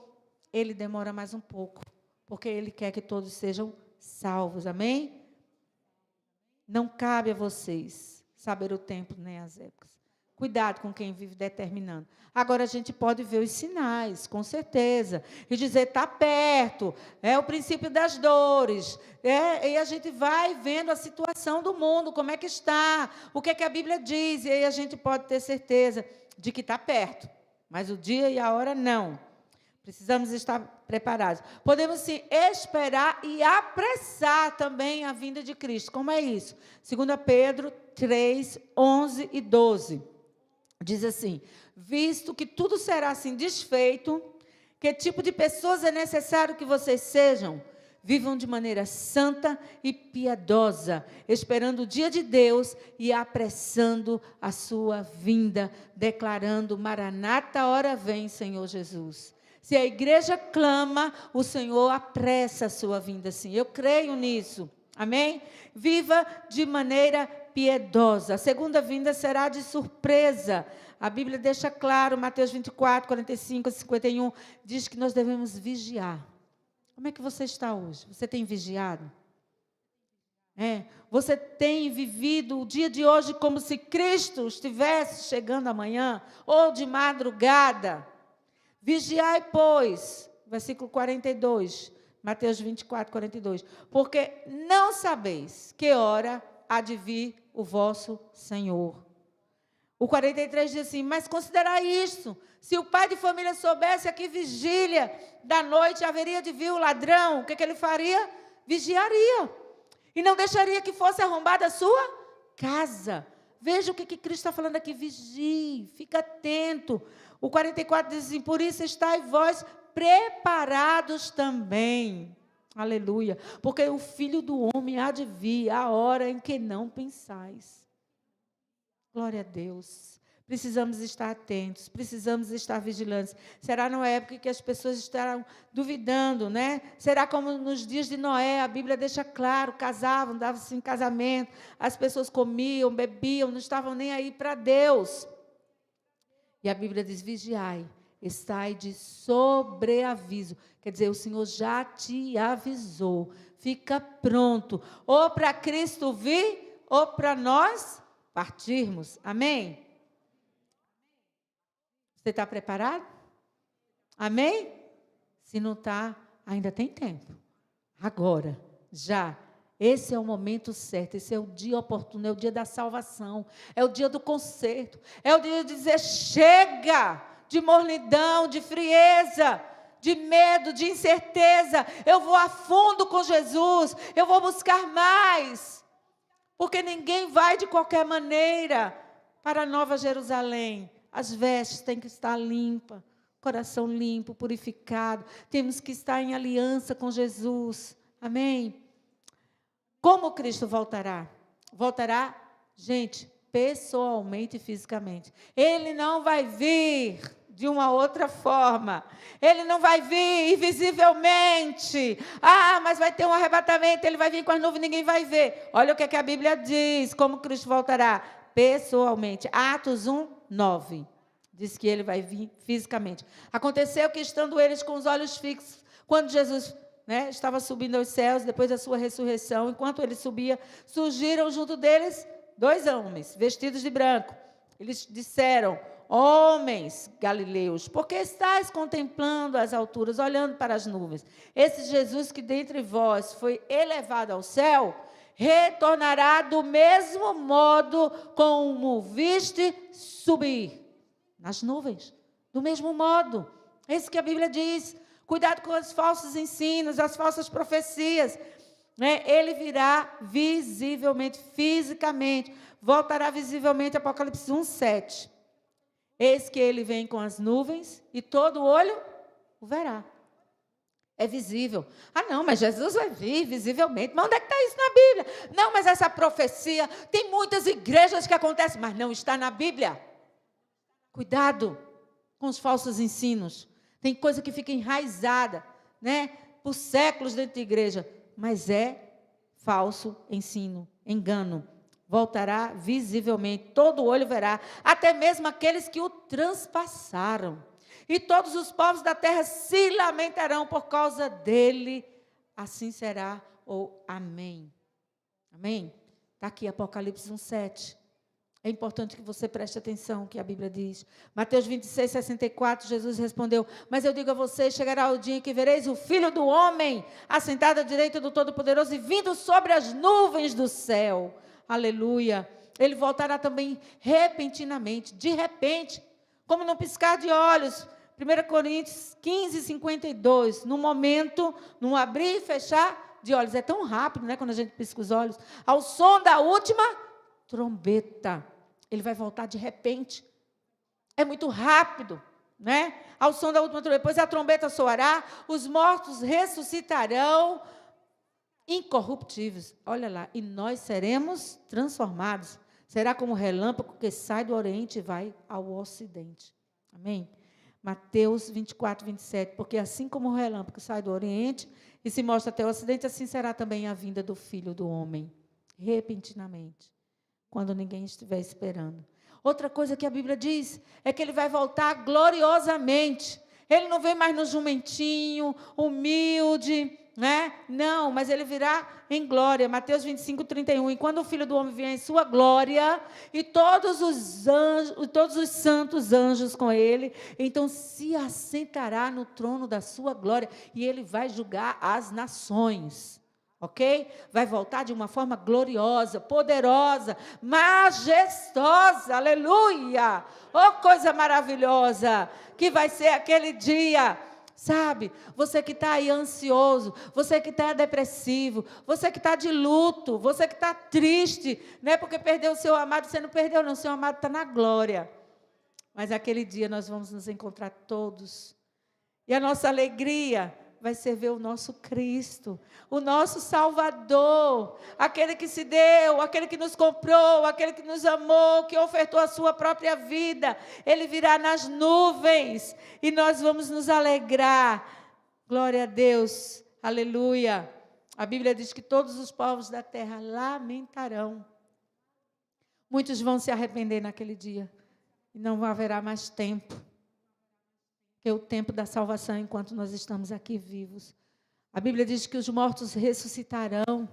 Ele demora mais um pouco, porque Ele quer que todos sejam salvos, amém? Não cabe a vocês saber o tempo nem as épocas. Cuidado com quem vive determinando. Agora a gente pode ver os sinais, com certeza, e dizer, está perto, é o princípio das dores, e a gente vai vendo a situação do mundo, como é que está, o que é que a Bíblia diz, e aí a gente pode ter certeza de que está perto. mas o dia e a hora não. Precisamos estar preparados. Podemos sim esperar e apressar também a vinda de Cristo. Como é isso? 2 Pedro 3, 11 e 12. Diz assim: visto que tudo será assim desfeito, que tipo de pessoas é necessário que vocês sejam? Vivam de maneira santa e piedosa, esperando o dia de Deus e apressando a sua vinda, declarando: Maranata, hora vem, Senhor Jesus. Se a igreja clama, o Senhor apressa a sua vinda, sim. Eu creio nisso. Amém? Viva de maneira piedosa. A segunda vinda será de surpresa. A Bíblia deixa claro, Mateus 24, 45 a 51, diz que nós devemos vigiar. Como é que você está hoje? Você tem vigiado? Você tem vivido o dia de hoje como se Cristo estivesse chegando amanhã, ou de madrugada? Vigiai, pois, versículo 42, Mateus 24, 42, porque não sabeis que hora há de vir o vosso Senhor. O 43 diz assim: mas considerai isto, se o pai de família soubesse a que vigília da noite haveria de vir o ladrão, o que ele faria? Vigiaria, e não deixaria que fosse arrombada a sua casa. Veja o que Cristo está falando aqui: vigie, fica atento. O 44 diz assim: por isso estáis vós preparados também. Aleluia. Porque o Filho do Homem há de vir a hora em que não pensais. Glória a Deus. Precisamos estar atentos, precisamos estar vigilantes. Será numa época que as pessoas estarão duvidando, né? Será como nos dias de Noé, a Bíblia deixa claro, casavam, davam-se em casamento, as pessoas comiam, bebiam, não estavam nem aí para Deus. E a Bíblia diz: vigiai, estai de sobreaviso. Quer dizer, o Senhor já te avisou. Fica pronto, ou para Cristo vir, ou para nós partirmos. Amém? Você está preparado? Amém? Se não está, ainda tem tempo. Agora, já. Esse é o momento certo, esse é o dia oportuno, é o dia da salvação, é o dia do conserto, é o dia de dizer: chega de mornidão, de frieza, de medo, de incerteza. Eu vou a fundo com Jesus, eu vou buscar mais, porque ninguém vai de qualquer maneira para a Nova Jerusalém. As vestes têm que estar limpas, coração limpo, purificado, temos que estar em aliança com Jesus. Amém? Como Cristo voltará? Voltará, gente, pessoalmente e fisicamente. Ele não vai vir de uma outra forma. Ele não vai vir invisivelmente. Ah, mas vai ter um arrebatamento, ele vai vir com as nuvens, ninguém vai ver. Olha o que a Bíblia diz, como Cristo voltará. Pessoalmente. Atos 1, 9. Diz que ele vai vir fisicamente. Aconteceu que, estando eles com os olhos fixos, quando Jesus estava subindo aos céus, depois da sua ressurreição, enquanto ele subia, surgiram junto deles 2 homens, vestidos de branco. Eles disseram: homens galileus, por que estáis contemplando as alturas, olhando para as nuvens? Esse Jesus que dentre vós foi elevado ao céu, retornará do mesmo modo como viste subir nas nuvens. Do mesmo modo. É isso que a Bíblia diz. Cuidado com os falsos ensinos, as falsas profecias. Ele virá visivelmente, fisicamente. Voltará visivelmente, Apocalipse 1, 7. Eis que ele vem com as nuvens e todo olho o verá. É visível. Ah, não, mas Jesus vai vir visivelmente. Mas onde é que está isso na Bíblia? Não, mas essa profecia, tem muitas igrejas que acontecem, mas não está na Bíblia. Cuidado com os falsos ensinos. Tem coisa que fica enraizada, por séculos dentro da igreja, mas é falso ensino, engano. Voltará visivelmente, todo olho verá, até mesmo aqueles que o transpassaram. E todos os povos da terra se lamentarão por causa dele. Assim será, ou amém. Amém? Está aqui Apocalipse 1, 7. É importante que você preste atenção no que a Bíblia diz. Mateus 26, 64, Jesus respondeu: mas eu digo a vocês, chegará o dia em que vereis o Filho do Homem assentado à direita do Todo-Poderoso e vindo sobre as nuvens do céu. Aleluia. Ele voltará também repentinamente, de repente, como num piscar de olhos. 1 Coríntios 15, 52. No momento, num abrir e fechar de olhos. É tão rápido, né, quando a gente pisca os olhos. Ao som da última trombeta. Ele vai voltar de repente. É muito rápido, né? Ao som da última trombeta. Depois a trombeta soará, os mortos ressuscitarão, incorruptíveis. Olha lá, e nós seremos transformados. Será como relâmpago que sai do Oriente e vai ao Ocidente. Amém? Mateus 24, 27. Porque assim como o relâmpago sai do Oriente e se mostra até o Ocidente, assim será também a vinda do Filho do Homem. Repentinamente. Quando ninguém estiver esperando. Outra coisa que a Bíblia diz é que ele vai voltar gloriosamente. Ele não vem mais no jumentinho, humilde, né? Não, mas ele virá em glória. Mateus 25, 31. E quando o Filho do Homem vier em sua glória, e todos os anjos, todos os santos anjos com ele, então se assentará no trono da sua glória, e ele vai julgar as nações. Ok? Vai voltar de uma forma gloriosa, poderosa, majestosa, aleluia! Oh, coisa maravilhosa, que vai ser aquele dia, sabe? Você que está aí ansioso, você que está depressivo, você que está de luto, você que está triste, né? Porque perdeu o seu amado, você não perdeu não, o seu amado está na glória. Mas aquele dia nós vamos nos encontrar todos, e a nossa alegria vai ser ver o nosso Cristo, o nosso Salvador, aquele que se deu, aquele que nos comprou, aquele que nos amou, que ofertou a sua própria vida. Ele virá nas nuvens e nós vamos nos alegrar. Glória a Deus, aleluia. A Bíblia diz que todos os povos da terra lamentarão. Muitos vão se arrepender naquele dia e não haverá mais tempo. Que é o tempo da salvação enquanto nós estamos aqui vivos. A Bíblia diz que os mortos ressuscitarão,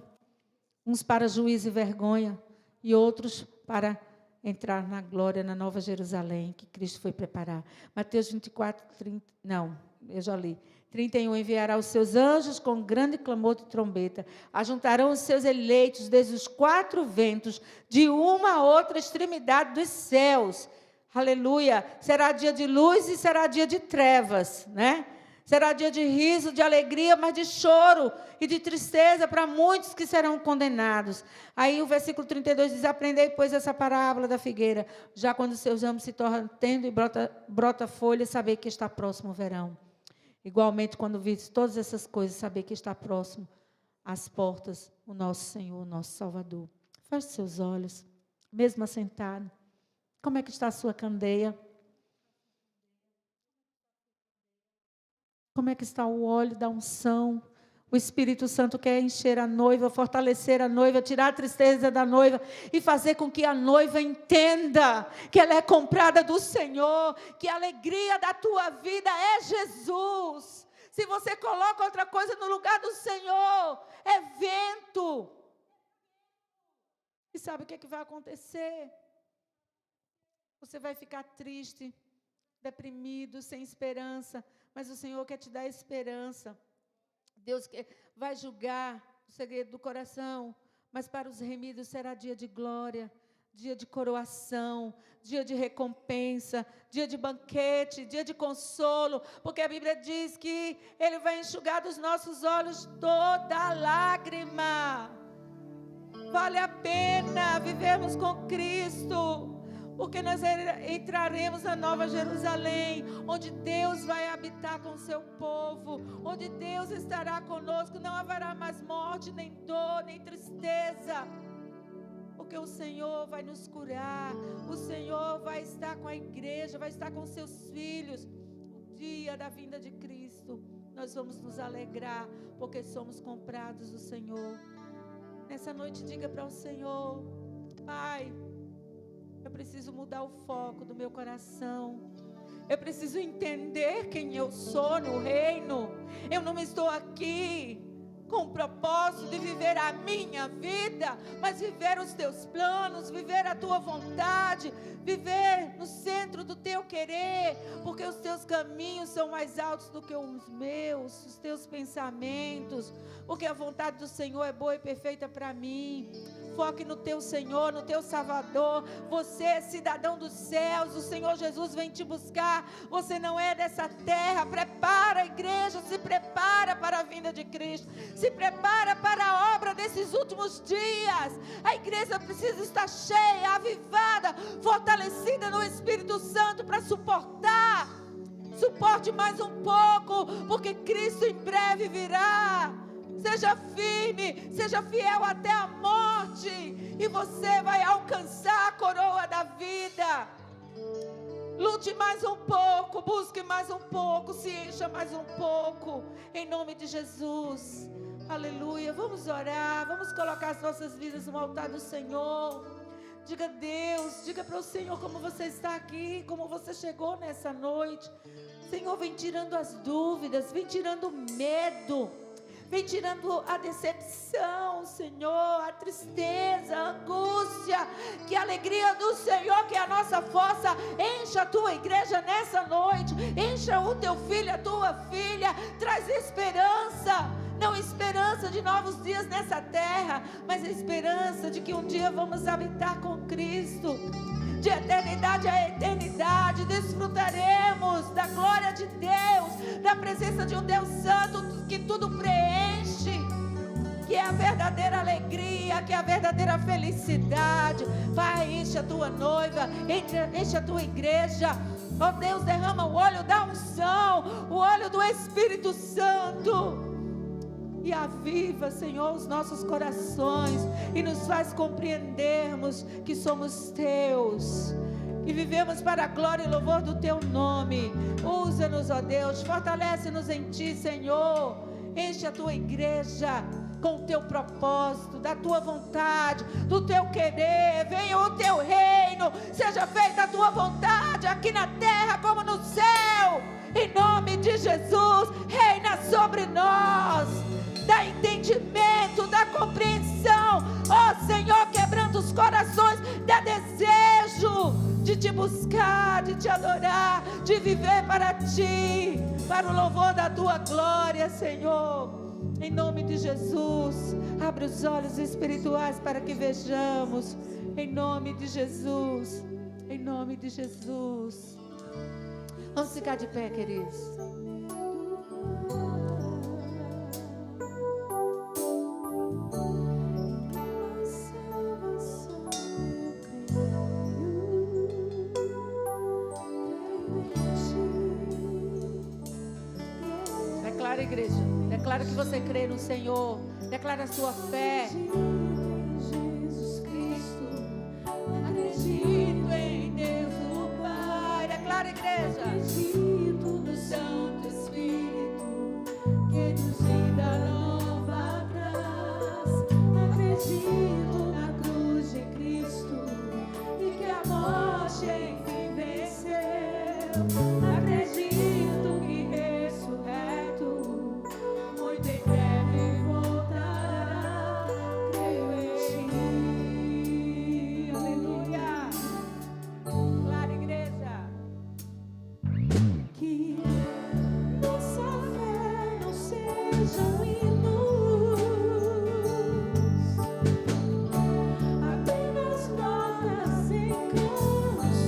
uns para juízo e vergonha, e outros para entrar na glória, na Nova Jerusalém, que Cristo foi preparar. Mateus 24, 30, não, eu já li. 31, enviará os seus anjos com grande clamor de trombeta, ajuntarão os seus eleitos desde os 4 ventos, de uma a outra extremidade dos céus. Aleluia, será dia de luz e será dia de trevas, né? Será dia de riso, de alegria, mas de choro e de tristeza para muitos que serão condenados. Aí o versículo 32 diz, aprendei, pois, essa parábola da figueira, já quando seus ramos se tornam tendo e brota folha, saber que está próximo o verão. Igualmente, quando vires todas essas coisas, saber que está próximo às portas o nosso Senhor, o nosso Salvador. Feche seus olhos, mesmo assentado. Como é que está a sua candeia? Como é que está o óleo da unção? O Espírito Santo quer encher a noiva, fortalecer a noiva, tirar a tristeza da noiva e fazer com que a noiva entenda que ela é comprada do Senhor, que a alegria da tua vida é Jesus. Se você coloca outra coisa no lugar do Senhor, é vento. E sabe o que é que vai acontecer? Você vai ficar triste, deprimido, sem esperança, mas o Senhor quer te dar esperança. Deus vai julgar o segredo do coração, mas para os remidos será dia de glória, dia de coroação, dia de recompensa, dia de banquete, dia de consolo, porque a Bíblia diz que Ele vai enxugar dos nossos olhos toda lágrima. Vale a pena vivermos com Cristo, porque nós entraremos na Nova Jerusalém, onde Deus vai habitar com o seu povo, onde Deus estará conosco, não haverá mais morte, nem dor, nem tristeza, porque o Senhor vai nos curar, o Senhor vai estar com a igreja, vai estar com seus filhos. O dia da vinda de Cristo, nós vamos nos alegrar, porque somos comprados do Senhor. Nessa noite, diga para o Senhor: Pai, eu preciso mudar o foco do meu coração. Eu preciso entender quem eu sou no reino. Eu não estou aqui com o propósito de viver a minha vida, mas viver os teus planos, viver a tua vontade, viver no centro do teu querer, porque os teus caminhos são mais altos do que os meus, os teus pensamentos, porque a vontade do Senhor é boa e perfeita para mim. foque no teu Senhor, no teu Salvador. Você é cidadão dos céus, o Senhor Jesus vem te buscar. Você não é dessa terra. Prepara a igreja, se prepara para a vinda de Cristo, se prepara para a obra desses últimos dias. A igreja precisa estar cheia, avivada, fortalecida no Espírito Santo para suportar. Suporte mais um pouco, porque Cristo em breve virá. Seja firme, seja fiel até a morte, e você vai alcançar a coroa da vida. Lute mais um pouco, busque mais um pouco, se encha mais um pouco, em nome de Jesus. Aleluia. Vamos orar, vamos colocar as nossas vidas no altar do Senhor. Diga a Deus, diga para o Senhor como você está aqui, como você chegou nessa noite. Senhor, vem tirando as dúvidas, vem tirando o medo, vem tirando a decepção, Senhor, a tristeza, a angústia. Que a alegria do Senhor, que é a nossa força, encha a tua igreja nessa noite, encha o teu filho, a tua filha, traz esperança. Não esperança de novos dias nessa terra, mas a esperança de que um dia vamos habitar com Cristo. De eternidade a eternidade, desfrutaremos da glória de Deus, da presença de um Deus santo que tudo preenche, que é a verdadeira alegria, que é a verdadeira felicidade. Vai, enche a tua noiva, enche a tua igreja. Ó Deus, derrama o óleo da unção, o óleo do Espírito Santo, e aviva, Senhor, os nossos corações, e nos faz compreendermos que somos teus, e vivemos para a glória e louvor do teu nome. Usa-nos, ó Deus, fortalece-nos em ti, Senhor. Enche a tua igreja com o teu propósito, da tua vontade, do teu querer. Venha o teu reino, seja feita a tua vontade, aqui na terra como no céu. Em nome de Jesus, reina sobre nós. Dá entendimento, dá compreensão, ó Senhor, quebrando os corações, dá desejo de te buscar, de te adorar, de viver para ti, para o louvor da tua glória, Senhor. Em nome de Jesus, abre os olhos espirituais para que vejamos, em nome de Jesus, em nome de Jesus. Vamos ficar de pé, queridos. Declara, igreja, declara que você crê no Senhor, declara a sua fé. Jesus Cristo, acredito em Deus o Pai. Declara, igreja. Acredito no Santo Espírito que nos dá nova atrás. Acredito na cruz de Cristo e que a morte enfim venceu. Acredito que ressurreto muito em breve voltará. Creio em ti. Aleluia. Clara, igreja. Que nossa fé não seja um hinos, apenas notas em canções.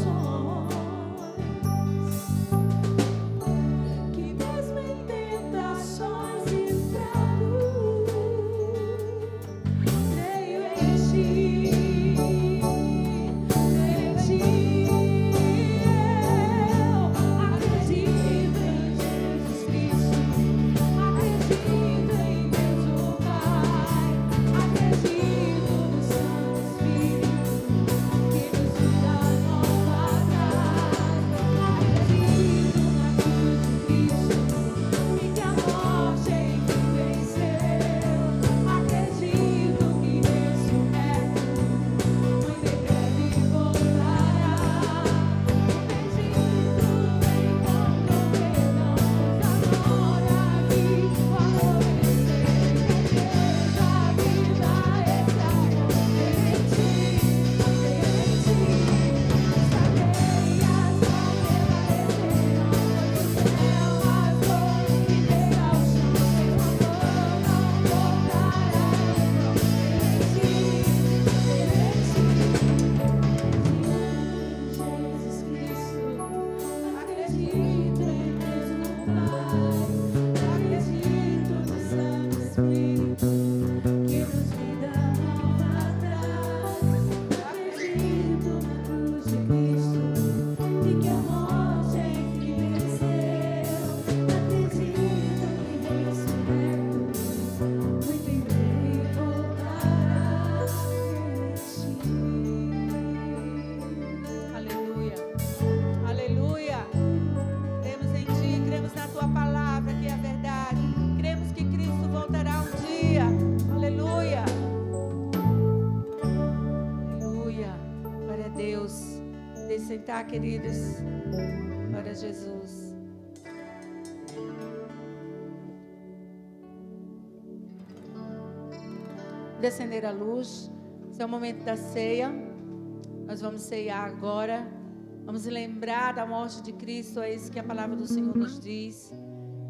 Acredito em Deus no Pai, acredito no Santo Espírito, que nos vida nova traz. Acredito na cruz de Cristo e que a morte enfim venceu. Acredito que ressurreto, muito em breve voltarás em ti. Aleluia, aleluia. Cremos em ti, cremos na tua palavra que é a verdade. Cremos que Cristo voltará um dia. Aleluia. Aleluia. Glória a Deus. Deixe sentar, queridos. Glória a Jesus. Descender a luz. Esse é o momento da ceia. Nós vamos ceiar agora. Vamos lembrar da morte de Cristo. É isso que a palavra do Senhor nos diz.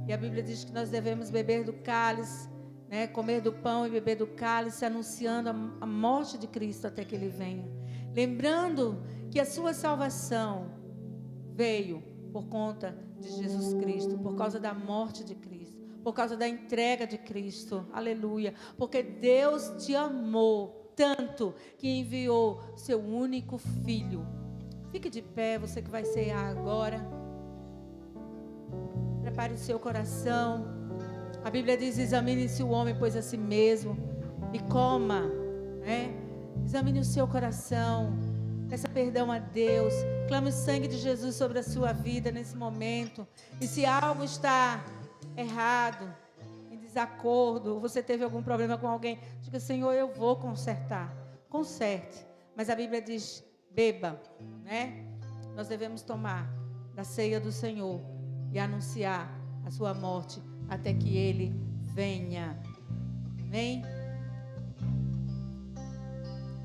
E a Bíblia diz que nós devemos beber do cálice, né? Comer do pão e beber do cálice, anunciando a morte de Cristo até que Ele venha. Lembrando que a sua salvação veio por conta de Jesus Cristo, por causa da morte de Cristo, por causa da entrega de Cristo. Aleluia. Porque Deus te amou tanto que enviou seu único filho. Fique de pé, você que vai cear agora. Prepare o seu coração. A Bíblia diz: examine-se o homem, pois a si mesmo, e coma, né? Examine o seu coração. Peça perdão a Deus. Clame o sangue de Jesus sobre a sua vida nesse momento. E se algo está errado, em desacordo, você teve algum problema com alguém, diga: Senhor, eu vou consertar. Conserte. Mas a Bíblia diz: beba, né? Nós devemos tomar da ceia do Senhor e anunciar a sua morte até que Ele venha. Amém?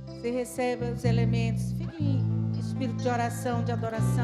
Você recebe os elementos. Fique em espírito de oração, de adoração.